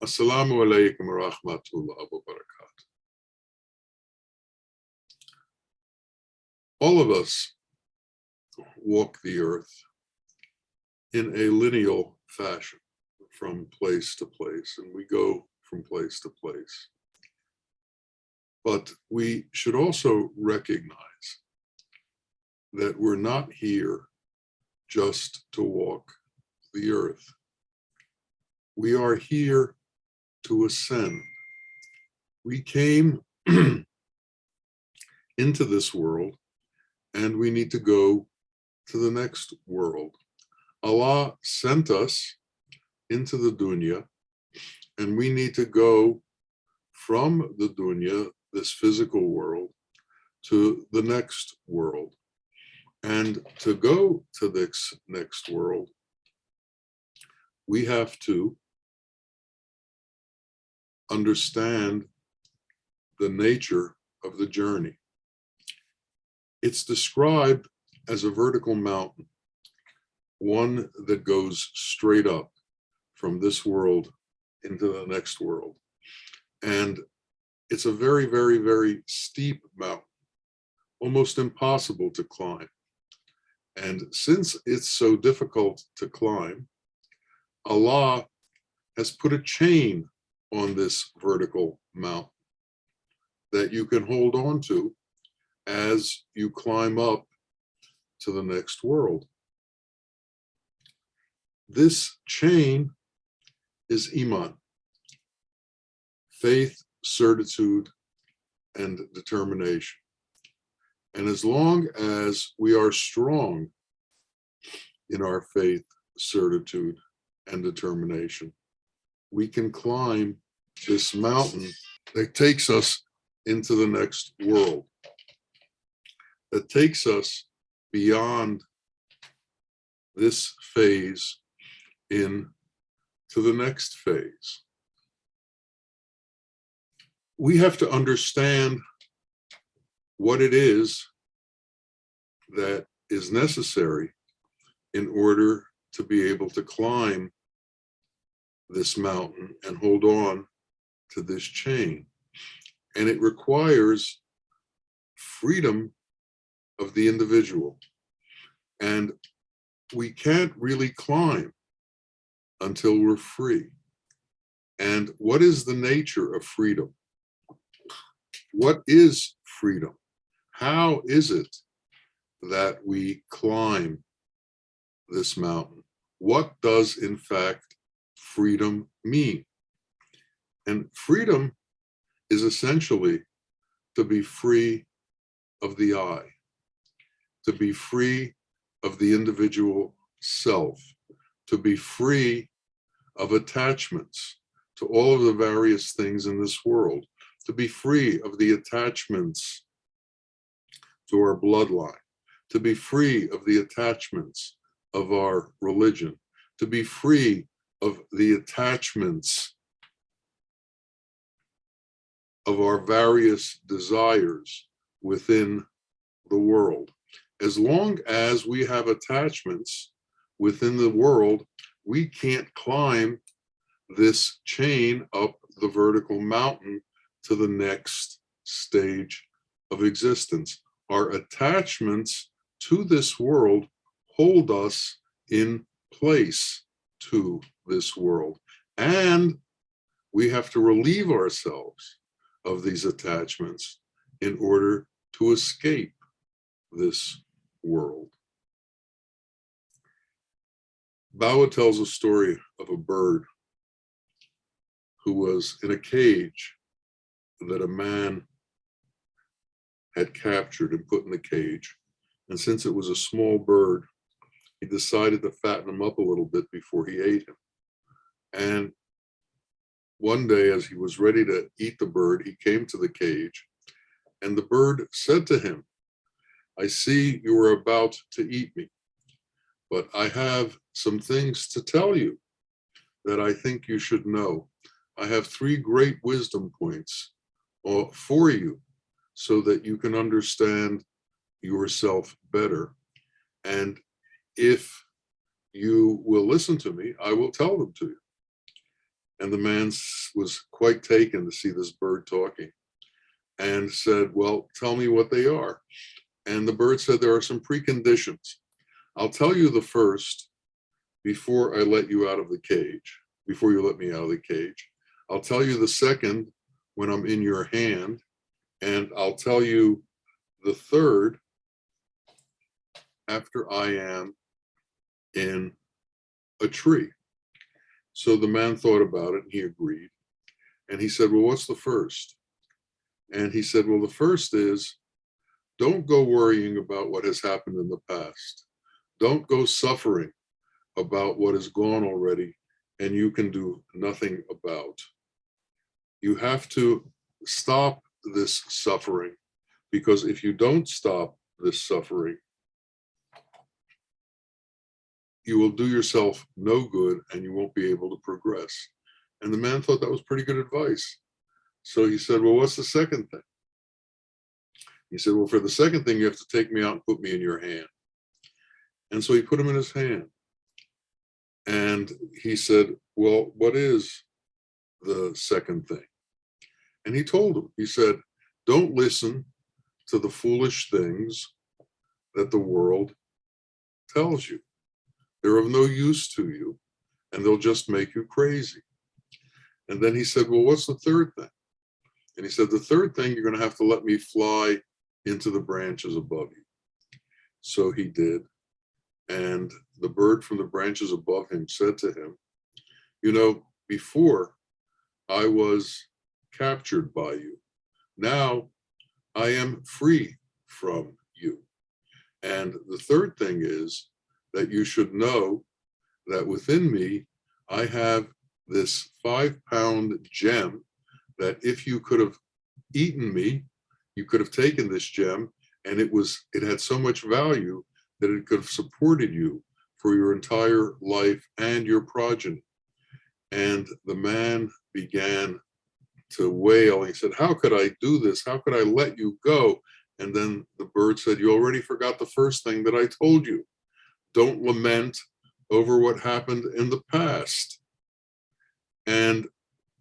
Assalamu alaikum wa rahmatullahi wa barakatuh. All of us walk the earth in a lineal fashion from place to place, and we go from place to place. But we should also recognize that we're not here just to walk the earth. We are here to ascend. We came into this world and we need to go to the next world. Allah sent us into the dunya and we need to go from the dunya, this physical world, to the next world. And to go to this next world, we have to understand the nature of the journey. It's described as a vertical mountain, one that goes straight up from this world into the next world. And it's a very, very, very steep mountain, almost impossible to climb. And since it's so difficult to climb, Allah has put a chain on this vertical mountain that you can hold on to as you climb up to the next world. This chain is Iman, faith, certitude, and determination. And as long as we are strong in our faith, certitude, and determination, we can climb this mountain that takes us into the next world, that takes us beyond this phase into the next phase. We have to understand what it is that is necessary in order to be able to climb this mountain and hold on to this chain. And it requires freedom of the individual. And we can't really climb until we're free. And what is the nature of freedom? What is freedom? How is it that we climb this mountain? What does, in fact, freedom mean? And freedom is essentially to be free of the I, to be free of the individual self, to be free of attachments to all of the various things in this world, to be free of the attachments to our bloodline, to be free of the attachments of our religion, to be free of the attachments of our various desires within the world. As long as we have attachments within the world, we can't climb this chain up the vertical mountain to the next stage of existence. Our attachments to this world hold us in place to this world. And we have to relieve ourselves of these attachments in order to escape this world. Bawa tells a story of a bird who was in a cage that a man had captured and put in the cage. And since it was a small bird, he decided to fatten him up a little bit before he ate him. And one day, as he was ready to eat the bird, he came to the cage, and the bird said to him, "I see you are about to eat me, but I have some things to tell you that I think you should know. I have 3 great wisdom points for you so that you can understand yourself better. And if you will listen to me, I will tell them to you." And the man was quite taken to see this bird talking and said, well, tell me what they are. And the bird said, there are some preconditions. I'll tell you the first before I let you out of the cage, before you let me out of the cage. I'll tell you the second when I'm in your hand, and I'll tell you the third after I am in a tree. So the man thought about it and he agreed. And he said, well, what's the first? And he said, well, the first is, don't go worrying about what has happened in the past. Don't go suffering about what is gone already and you can do nothing about. You have to stop this suffering, because if you don't stop this suffering, you will do yourself no good and you won't be able to progress. And the man thought that was pretty good advice. So he said, well, what's the second thing? He said, well, for the second thing, you have to take me out and put me in your hand. And so he put him in his hand. And he said, well, what is the second thing? And he told him, he said, don't listen to the foolish things that the world tells you. They're of no use to you, and they'll just make you crazy. And then he said, well, what's the third thing? And he said, the third thing, you're going to have to let me fly into the branches above you. So he did. And the bird from the branches above him said to him, you know, before I was captured by you. Now I am free from you. And the third thing is that you should know that within me, I have this 5-pound gem that if you could have eaten me, you could have taken this gem, and it had so much value that it could have supported you for your entire life and your progeny. And the man began to wail. He said, how could I do this? How could I let you go? And then the bird said, you already forgot the first thing that I told you. Don't lament over what happened in the past. And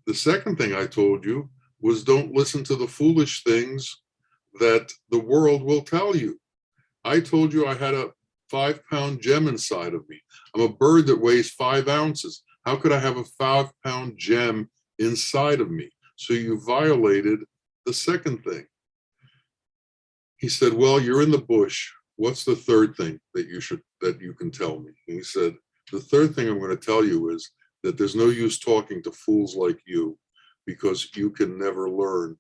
the second thing I told you was, don't listen to the foolish things that the world will tell you. I told you I had a 5-pound gem inside of me. I'm a bird that weighs 5 ounces. How could I have a 5-pound gem inside of me? So you violated the second thing. He said, well, you're in the bush. What's the third thing that you can tell me? And he said, the third thing I'm going to tell you is that there's no use talking to fools like you, because you can never learn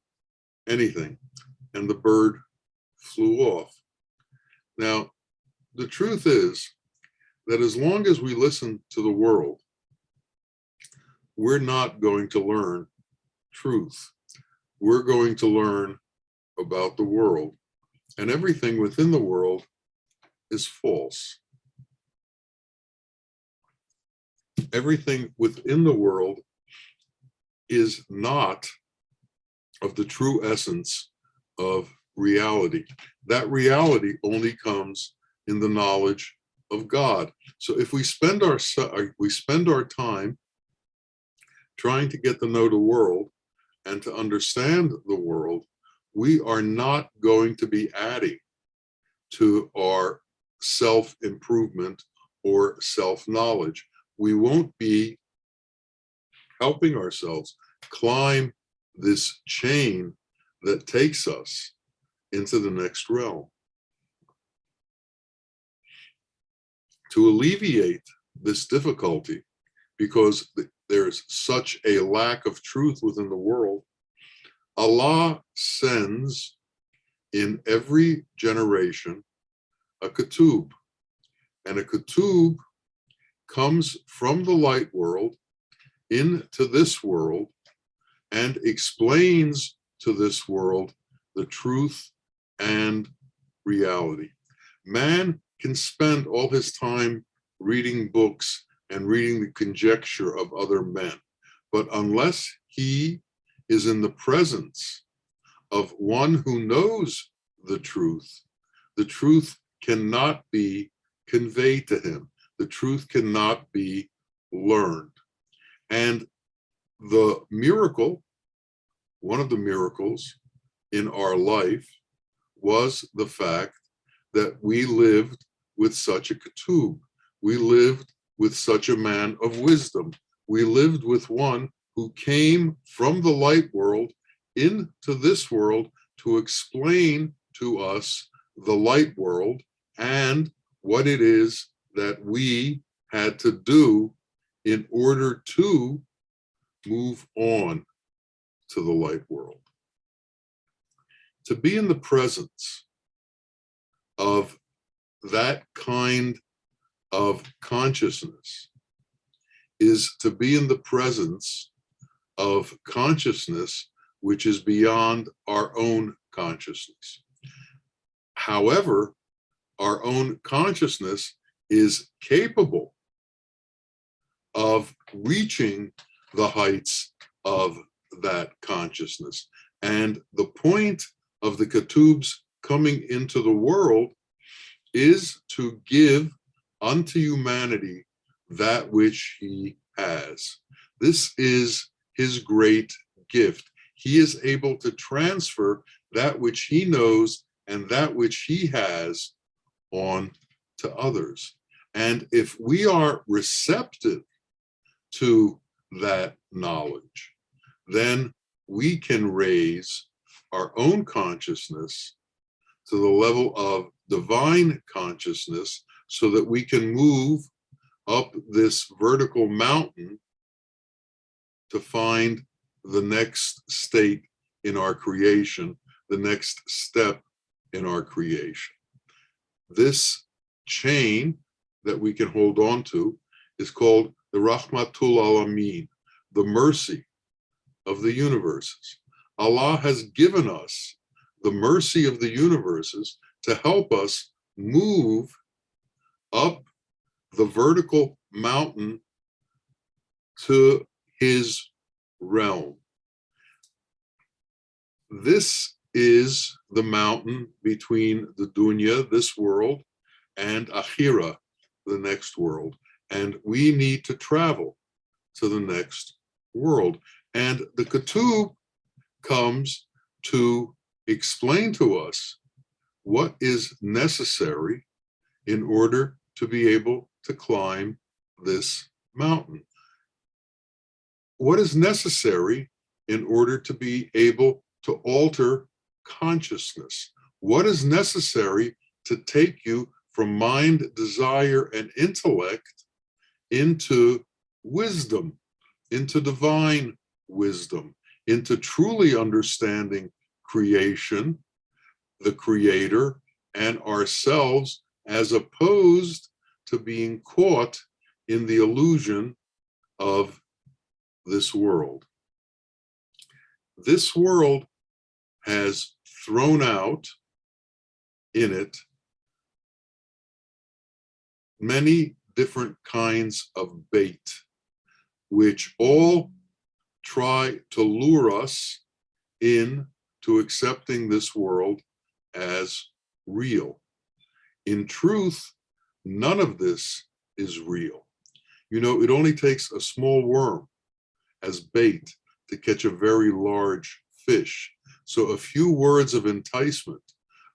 anything. And the bird flew off. Now, the truth is that as long as we listen to the world, we're not going to learn truth. We're going to learn about the world, and everything within the world is false. Everything within the world is not of the true essence of reality. That reality only comes in the knowledge of God. So if we spend our time trying to get to know the world and to understand the world, we are not going to be adding to our self-improvement or self-knowledge. We won't be helping ourselves climb this chain that takes us into the next realm. To alleviate this difficulty, because there's such a lack of truth within the world, Allah sends in every generation a Kutub. And a Kutub comes from the light world into this world and explains to this world the truth and reality. Man can spend all his time reading books and reading the conjecture of other men, but unless he is in the presence of one who knows the truth cannot be conveyed to him. The truth cannot be learned. And the miracle, one of the miracles in our life was the fact that we lived with such a ketub. We lived with such a man of wisdom. We lived with one who came from the light world into this world to explain to us the light world and what it is that we had to do in order to move on to the light world. To be in the presence of that kind of consciousness is to be in the presence of consciousness which is beyond our own consciousness. However, our own consciousness is capable of reaching the heights of that consciousness. And the point of the ketubs coming into the world is to give unto humanity that which he has. This is his great gift. He is able to transfer that which he knows and that which he has on to others. And if we are receptive to that knowledge, then we can raise our own consciousness to the level of divine consciousness so that we can move up this vertical mountain to find the next state in our creation, the next step in our creation. This chain that we can hold on to is called the Rahmatul Alameen, the mercy of the universes. Allah has given us the mercy of the universes to help us move up the vertical mountain to his realm. This is the mountain between the dunya, this world, and akhirah, the next world. And we need to travel to the next world. And the ketub comes to explain to us what is necessary in order to be able to climb this mountain. What is necessary in order to be able to alter consciousness? What is necessary to take you from mind, desire, and intellect into wisdom, into divine wisdom, into truly understanding creation, the creator, and ourselves, as opposed to being caught in the illusion of this world. This world has thrown out in it many different kinds of bait, which all try to lure us into accepting this world as real. In truth, none of this is real. You know, it only takes a small worm as bait to catch a very large fish. So a few words of enticement,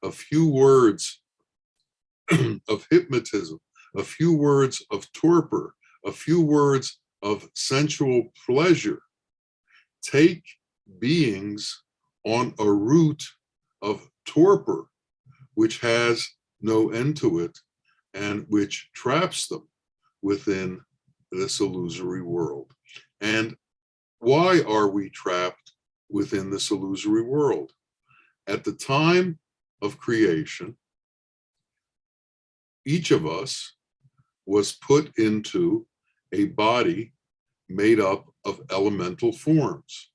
a few words of hypnotism, a few words of torpor, a few words of sensual pleasure take beings on a route of torpor, which has no end to it and which traps them within this illusory world. And why are we trapped within this illusory world? At the time of creation, each of us was put into a body made up of elemental forms.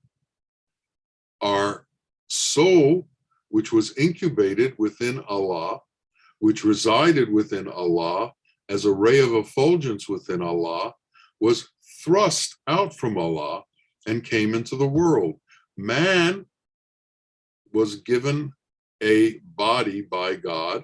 Our soul, which was incubated within Allah, which resided within Allah as a ray of effulgence within Allah, was thrust out from Allah and came into the world. Man was given a body by God,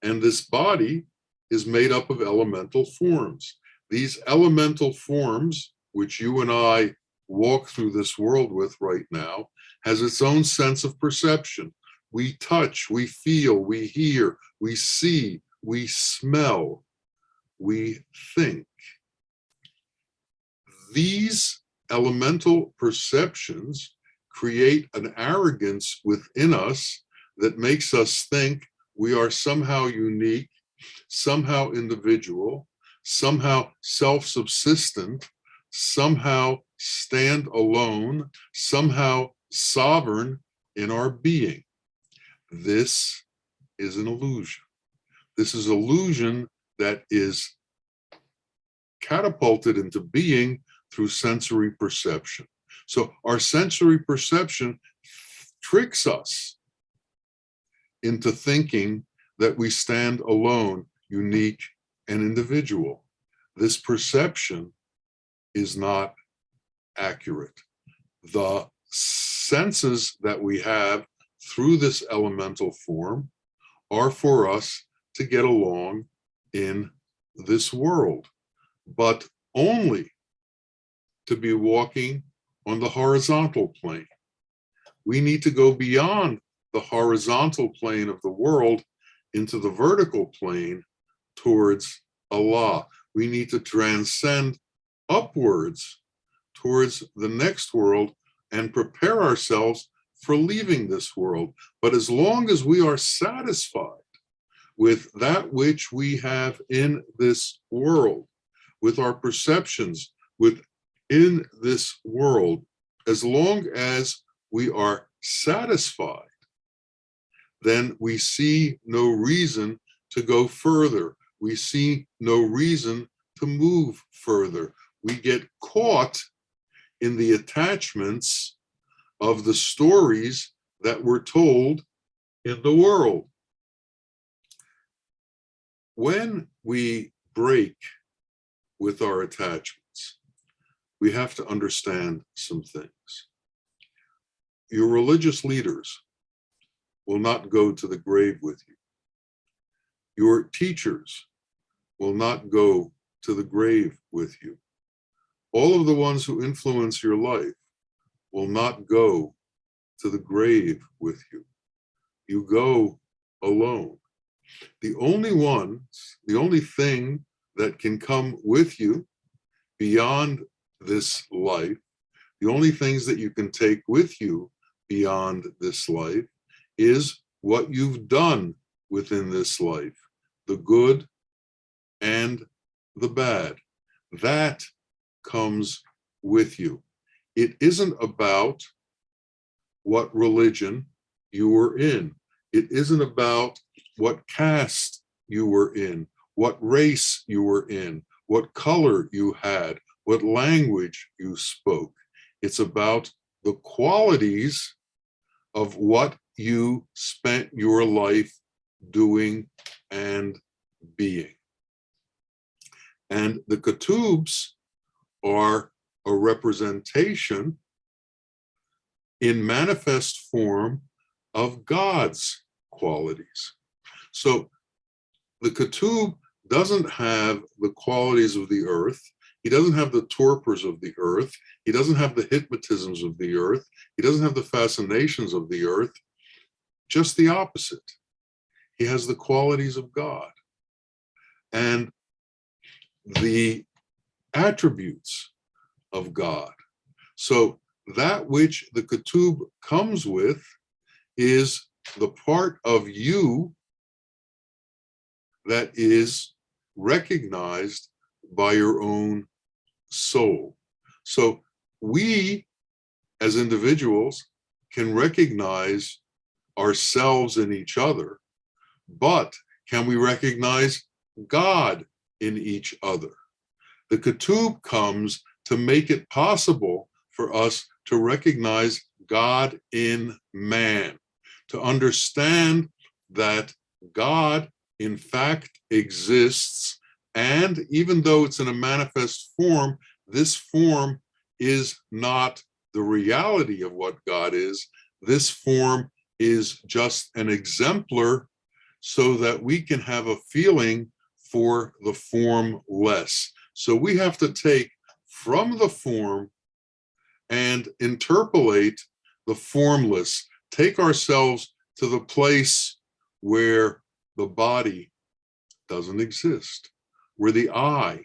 and this body is made up of elemental forms. These elemental forms, which you and I walk through this world with right now has its own sense of perception. We touch, we feel, we hear, we see, we smell, we think. These elemental perceptions create an arrogance within us that makes us think we are somehow unique, somehow individual, somehow self-subsistent, somehow stand alone, somehow sovereign in our being. This is an illusion. This is illusion that is catapulted into being through sensory perception. So our sensory perception tricks us into thinking that we stand alone, unique, and individual. This perception is not accurate. The senses that we have through this elemental form are for us to get along in this world, but only to be walking on the horizontal plane. We need to go beyond the horizontal plane of the world into the vertical plane towards Allah. We need to transcend upwards towards the next world and prepare ourselves for leaving this world. But as long as we are satisfied with that which we have in this world, with our perceptions within this world, as long as we are satisfied, then we see no reason to go further. We see no reason to move further. We get caught in the attachments of the stories that were told in the world. When we break with our attachments, we have to understand some things. Your religious leaders will not go to the grave with you. Your teachers will not go to the grave with you. All of the ones who influence your life will not go to the grave with you. You go alone. The only thing that can come with you beyond this life, the only things that you can take with you beyond this life is what you've done within this life, the good and the bad. That comes with you. It isn't about what religion you were in. It isn't about what caste you were in, what race you were in, what color you had, what language you spoke. It's about the qualities of what you spent your life doing and being. And the ketubs are a representation in manifest form of God's qualities. So the ketub doesn't have the qualities of the earth. He doesn't have the torpors of the earth. He doesn't have the hypnotisms of the earth. He doesn't have the fascinations of the earth. Just the opposite. He has the qualities of God and the attributes of God. So that which the ketub comes with is the part of you that is recognized by your own soul. So we, as individuals, can recognize ourselves in each other, but can we recognize God in each other? The ketub comes to make it possible for us to recognize God in man, to understand that God in fact exists, and even though it's in a manifest form, this form is not the reality of what God is. This form is just an exemplar so that we can have a feeling for the formless. So we have to take from the form and interpolate the formless, take ourselves to the place where the body doesn't exist, where the I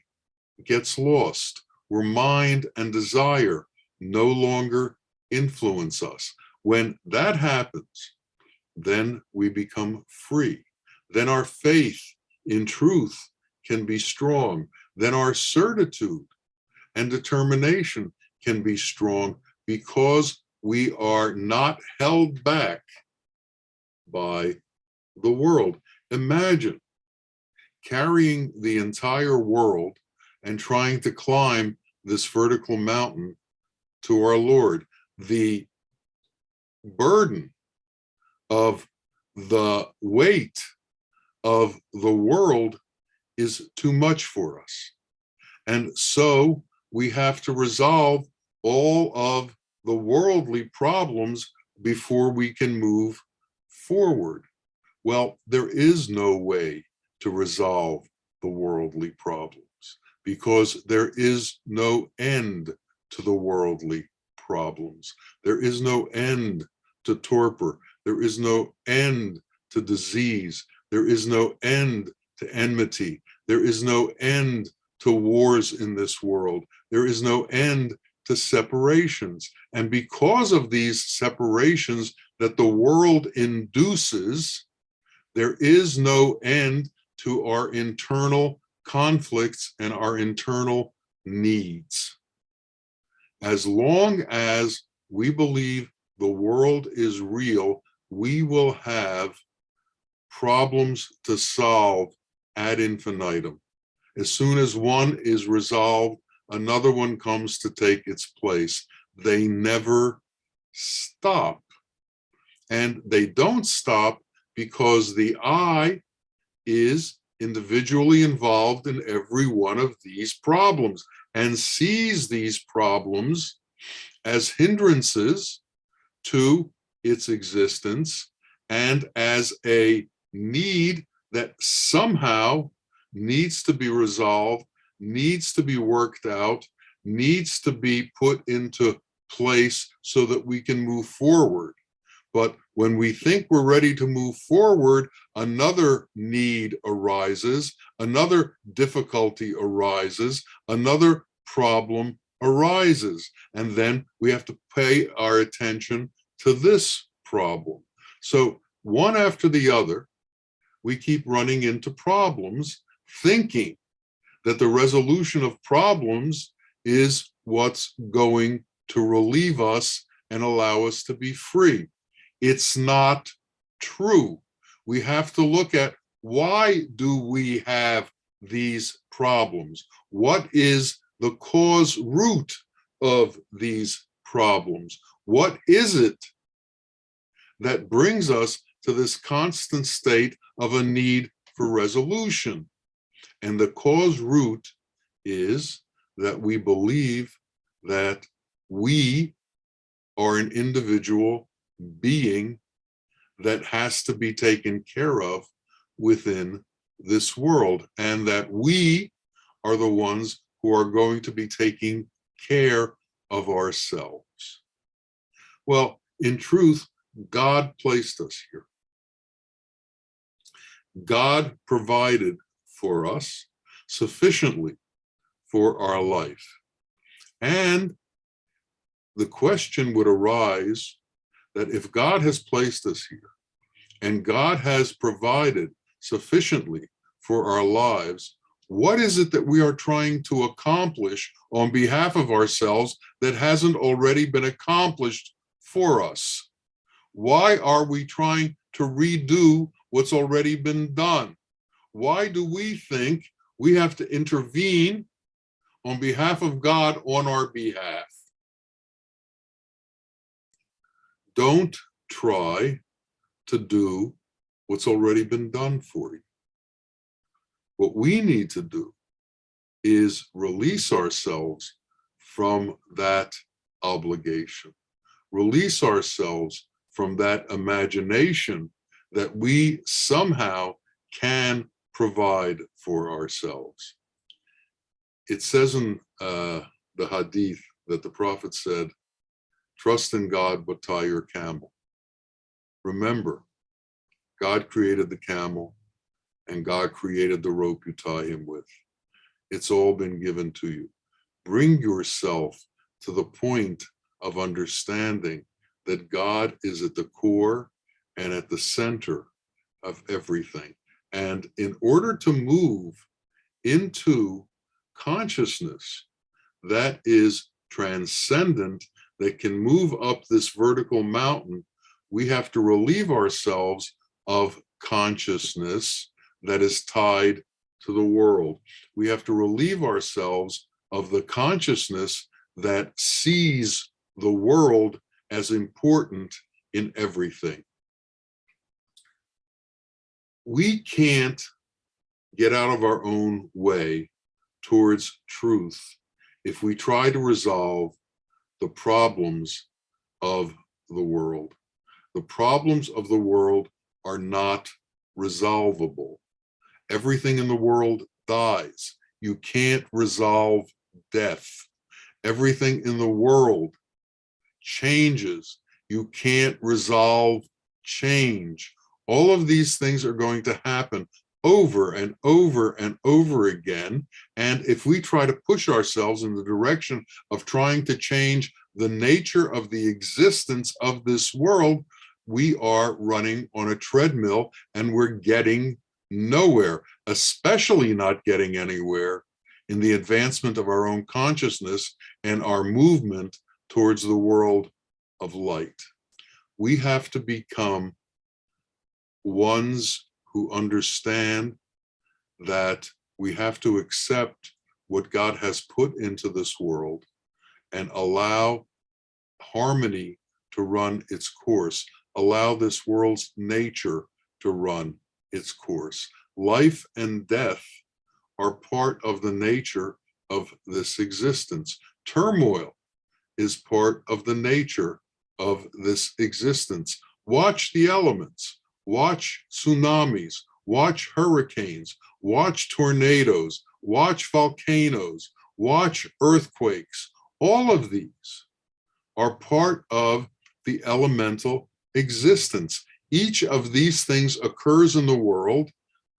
gets lost, where mind and desire no longer influence us. When that happens, then we become free. Then our faith in truth can be strong. Then our certitude and determination can be strong because we are not held back by the world. Imagine carrying the entire world and trying to climb this vertical mountain to our Lord. The burden of the weight of the world is too much for us. And so we have to resolve all of the worldly problems before we can move forward. Well, there is no way to resolve the worldly problems because there is no end to the worldly problems. There is no end to torpor. There is no end to disease. There is no end to enmity. There is no end to wars in this world. There is no end to separations. And because of these separations that the world induces, there is no end to our internal conflicts and our internal needs. As long as we believe the world is real, we will have problems to solve ad infinitum. As soon as one is resolved, another one comes to take its place. They never stop. And they don't stop because the I is individually involved in every one of these problems and sees these problems as hindrances to its existence and as a need that somehow needs to be resolved, needs to be worked out, needs to be put into place so that we can move forward. But when we think we're ready to move forward, another need arises, another difficulty arises, another problem arises. And then we have to pay our attention to this problem. So one after the other, we keep running into problems, thinking that the resolution of problems is what's going to relieve us and allow us to be free. It's not true. We have to look at why do we have these problems? What is the cause root of these problems? What is it that brings us to this constant state of a need for resolution? And the cause root is that we believe that we are an individual being that has to be taken care of within this world, and that we are the ones who are going to be taking care of ourselves. Well, in truth, God placed us here. God provided for us sufficiently for our life. And the question would arise that if God has placed us here and God has provided sufficiently for our lives, what is it that we are trying to accomplish on behalf of ourselves that hasn't already been accomplished for us? Why are we trying to redo what's already been done? Why do we think we have to intervene on behalf of God on our behalf? Don't try to do what's already been done for you. What we need to do is release ourselves from that obligation, release ourselves from that imagination that we somehow can provide for ourselves. It says in the hadith that the Prophet said, Trust in God, but tie your camel. Remember, God created the camel, and God created the rope you tie him with. It's all been given to you. Bring yourself to the point of understanding that God is at the core and at the center of everything. And in order to move into consciousness that is transcendent, that can move up this vertical mountain, we have to relieve ourselves of consciousness that is tied to the world. We have to relieve ourselves of the consciousness that sees the world as important in everything. We can't get out of our own way towards truth if we try to resolve the problems of the world. The problems of the world are not resolvable. Everything in the world dies. You can't resolve death. Everything in the world changes. You can't resolve change. All of these things are going to happen over and over and over again. And if we try to push ourselves in the direction of trying to change the nature of the existence of this world, we are running on a treadmill and we're getting nowhere, especially not getting anywhere in the advancement of our own consciousness and our movement towards the world of light. We have to become ones who understand that we have to accept what God has put into this world and allow harmony to run its course, allow this world's nature to run its course. Life and death are part of the nature of this existence. Turmoil is part of the nature of this existence. Watch the elements, watch tsunamis, watch hurricanes, watch tornadoes, watch volcanoes, watch earthquakes. All of these are part of the elemental existence. Each of these things occurs in the world,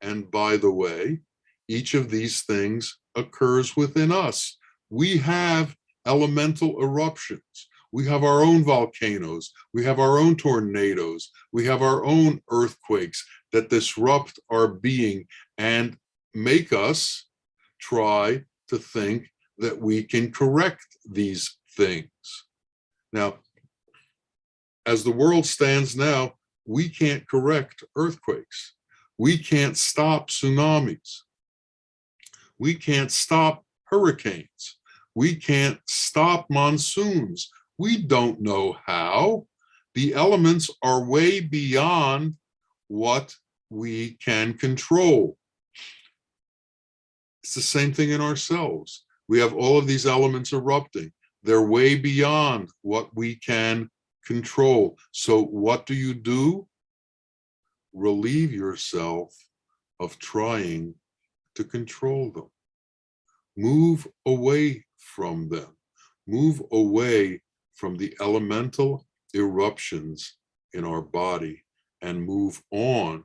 and by the way, each of these things occurs within us. We have elemental eruptions. We have our own volcanoes. We have our own tornadoes. We have our own earthquakes that disrupt our being and make us try to think that we can correct these things. Now, as the world stands now, we can't correct earthquakes. We can't stop tsunamis. We can't stop hurricanes. We can't stop monsoons. We don't know how. The elements are way beyond what we can control. It's the same thing in ourselves. We have all of these elements erupting. They're way beyond what we can control. So what do? Relieve yourself of trying to control them. Move away from them. Move away from the elemental eruptions in our body and move on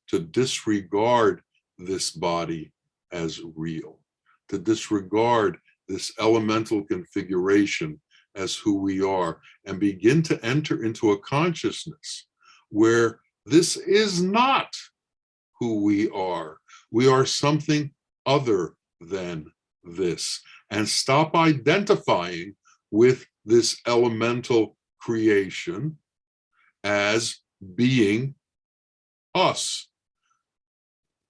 to disregard this body as real, to disregard this elemental configuration as who we are, and begin to enter into a consciousness where this is not who we are. We are something other than this, and stop identifying with this elemental creation as being us.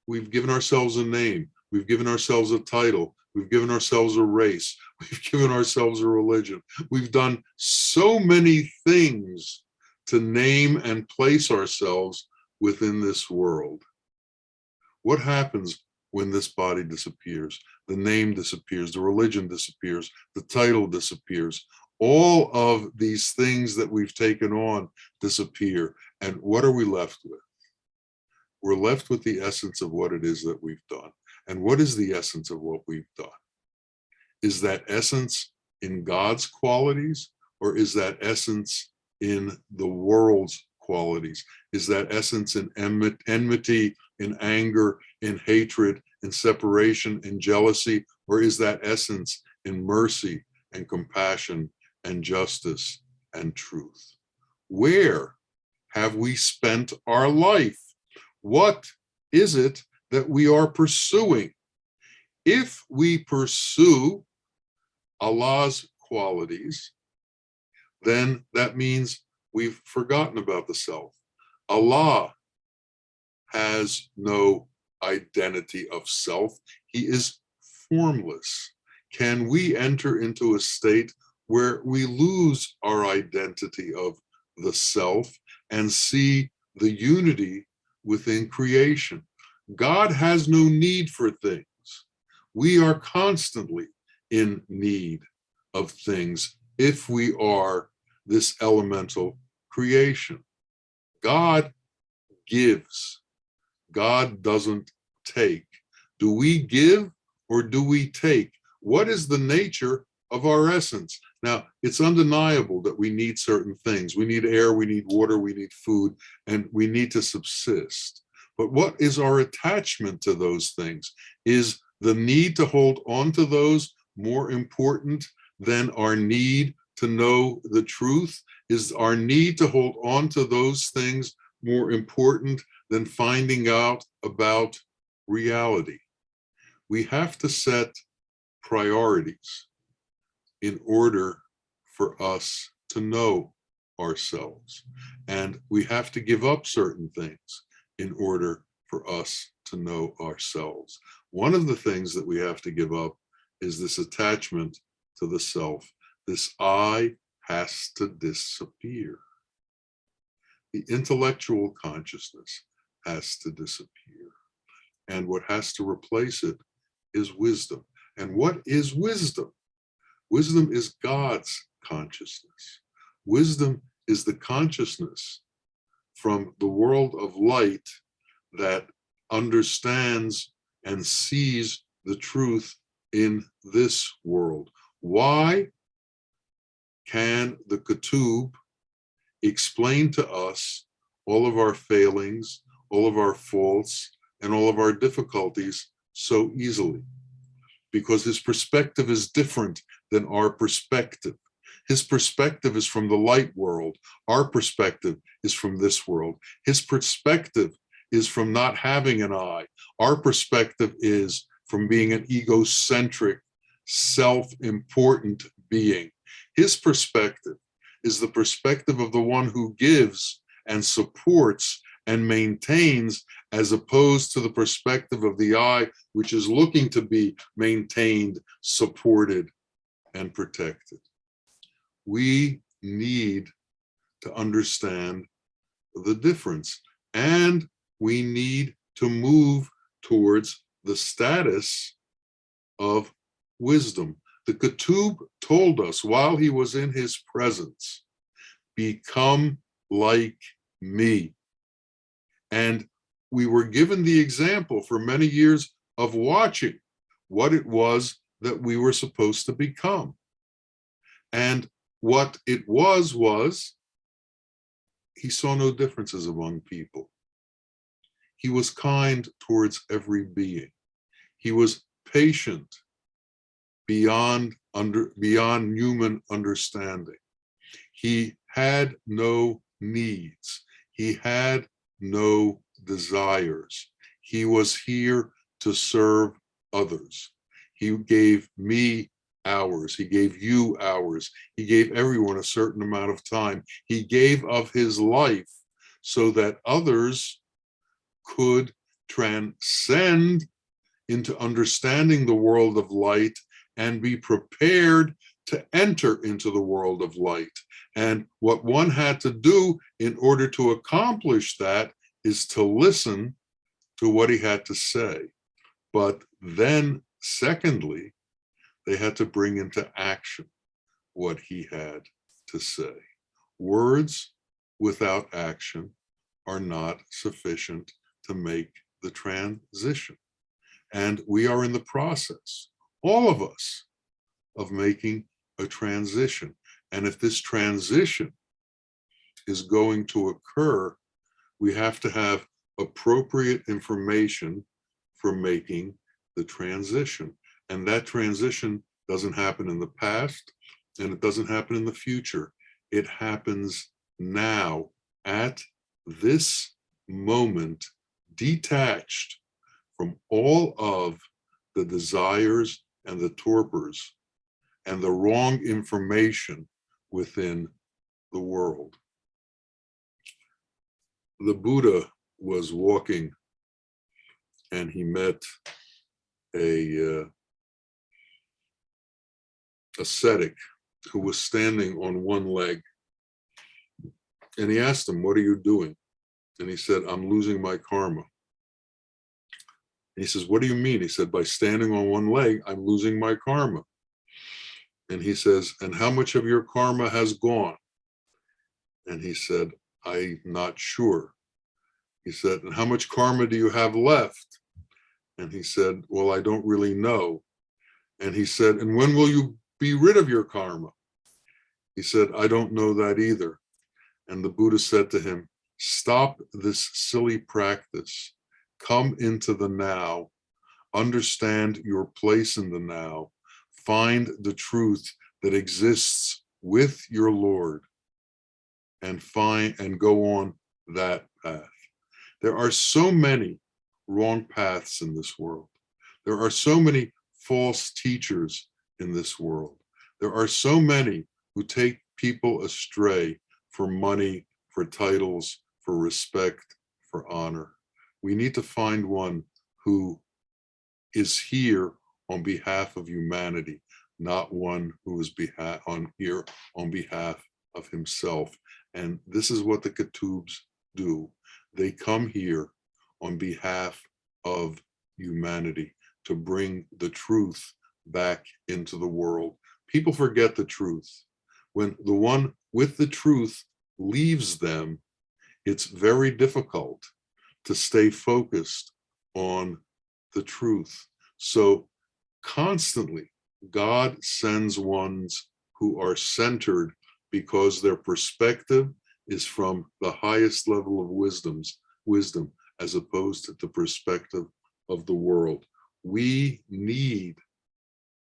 We've given ourselves a name. We've given ourselves a title. We've given ourselves a race. We've given ourselves a religion. We've done so many things to name and place ourselves within this world. What happens when this body disappears? The name disappears, the religion disappears, the title disappears. All of these things that we've taken on disappear. And what are we left with? We're left with the essence of what it is that we've done. And what is the essence of what we've done? Is that essence in God's qualities, or is that essence in the world's qualities? Is that essence in enmity, in anger, in hatred, in separation, in jealousy, or is that essence in mercy and compassion and justice and truth? Where have we spent our life? What is it that we are pursuing? If we pursue Allah's qualities, then that means we've forgotten about the self. Allah has no identity of self. He is formless. Can we enter into a state where we lose our identity of the self and see the unity within creation? God has no need for things. We are constantly in need of things if we are this elemental creation. God gives. God doesn't take. Do we give or do we take? What is the nature of our essence? Now, it's undeniable that we need certain things. We need air, we need water, we need food, and we need to subsist. But what is our attachment to those things? Is the need to hold on to those more important than our need to know the truth? Is our need to hold on to those things more important than finding out about reality? We have to set priorities in order for us to know ourselves. And we have to give up certain things in order for us to know ourselves. One of the things that we have to give up is this attachment to the self. This I has to disappear. The intellectual consciousness has to disappear. And what has to replace it is wisdom. And what is wisdom? Wisdom is God's consciousness. Wisdom is the consciousness from the world of light that understands and sees the truth in this world. Why can the Ketub explain to us all of our failings, all of our faults, and all of our difficulties so easily? Because his perspective is different than our perspective. His perspective is from the light world. Our perspective is from this world. His perspective is from not having an I. Our perspective is from being an egocentric, self-important being. His perspective is the perspective of the one who gives and supports and maintains, as opposed to the perspective of the I, which is looking to be maintained, supported, and protected. We need to understand the difference, and we need to move towards the status of wisdom. The Ketub told us while he was in his presence, become like me. And we were given the example for many years of watching what it was that we were supposed to become. And what it was he saw no differences among people. He was kind towards every being. He was patient beyond human understanding. He had no needs. He had no desires. He was here to serve others. He gave me hours. He gave you hours. He gave everyone a certain amount of time. He gave of his life so that others could transcend into understanding the world of light and be prepared to enter into the world of light. And what one had to do in order to accomplish that is to listen to what he had to say. But then, secondly, they had to bring into action what he had to say. Words without action are not sufficient to make the transition. And we are in the process, all of us, of making a transition. And if this transition is going to occur, we have to have appropriate information for making the transition. And that transition doesn't happen in the past, and it doesn't happen in the future. It happens now, at this moment, detached from all of the desires and the torpors and the wrong information within the world. The Buddha was walking and he met a ascetic who was standing on one leg. And he asked him, "What are you doing?" And he said, "I'm losing my karma." And he says, "What do you mean?" He said, "By standing on one leg, I'm losing my karma." And he says, "And how much of your karma has gone?" And he said, "I'm not sure." He said, "And how much karma do you have left?" And he said, "Well, I don't really know." And he said, "And when will you be rid of your karma?" He said, "I don't know that either." And the Buddha said to him, "Stop this silly practice. Come into the now. Understand your place in the now. Find the truth that exists with your Lord, and go on that path." There are so many wrong paths in this world. There are so many false teachers in this world. There are so many who take people astray for money, for titles, for respect, for honor. We need to find one who is here on behalf of humanity, not one who is here on behalf of himself. And this is what the Ketubs do. They come here on behalf of humanity to bring the truth back into the world. People forget the truth. When the one with the truth leaves them, it's very difficult to stay focused on the truth. So constantly, God sends ones who are centered because their perspective is from the highest level of wisdom, as opposed to the perspective of the world. We need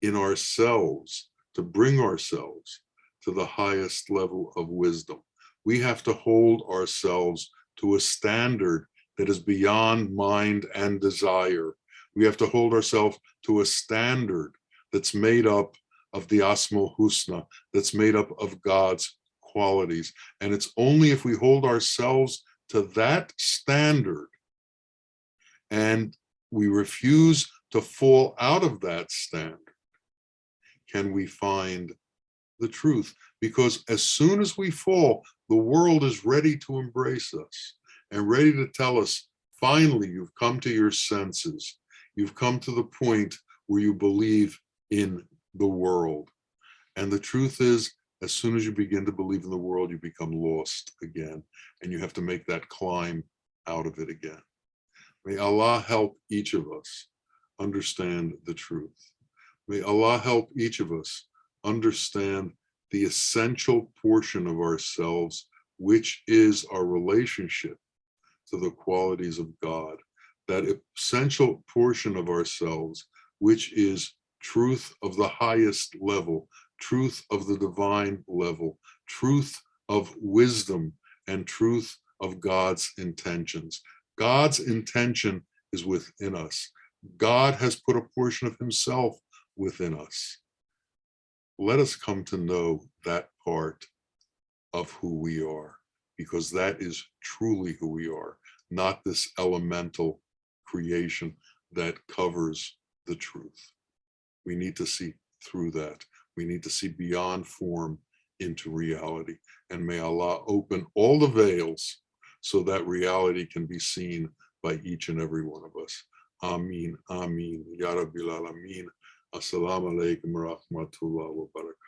in ourselves to bring ourselves to the highest level of wisdom. We have to hold ourselves to a standard that is beyond mind and desire. We have to hold ourselves to a standard that's made up of the Asmaul Husna, that's made up of God's qualities. And it's only if we hold ourselves to that standard and we refuse to fall out of that standard, can we find the truth. Because as soon as we fall, the world is ready to embrace us and ready to tell us, finally, you've come to your senses. You've come to the point where you believe in the world. And the truth is, as soon as you begin to believe in the world, you become lost again, and you have to make that climb out of it again. May Allah help each of us understand the truth. May Allah help each of us understand the essential portion of ourselves, which is our relationship to the qualities of God. That essential portion of ourselves, which is truth of the highest level, truth of the divine level, truth of wisdom, and truth of God's intentions. God's intention is within us. God has put a portion of himself within us. Let us come to know that part of who we are, because that is truly who we are, not this elemental creation that covers the truth. We need to see through that. We need to see beyond form into reality. And may Allah open all the veils so that reality can be seen by each and every one of us. Ameen, ameen, ya Rabbil Alameen. Assalamu alaikum wa rahmatullahi wa barakatuh.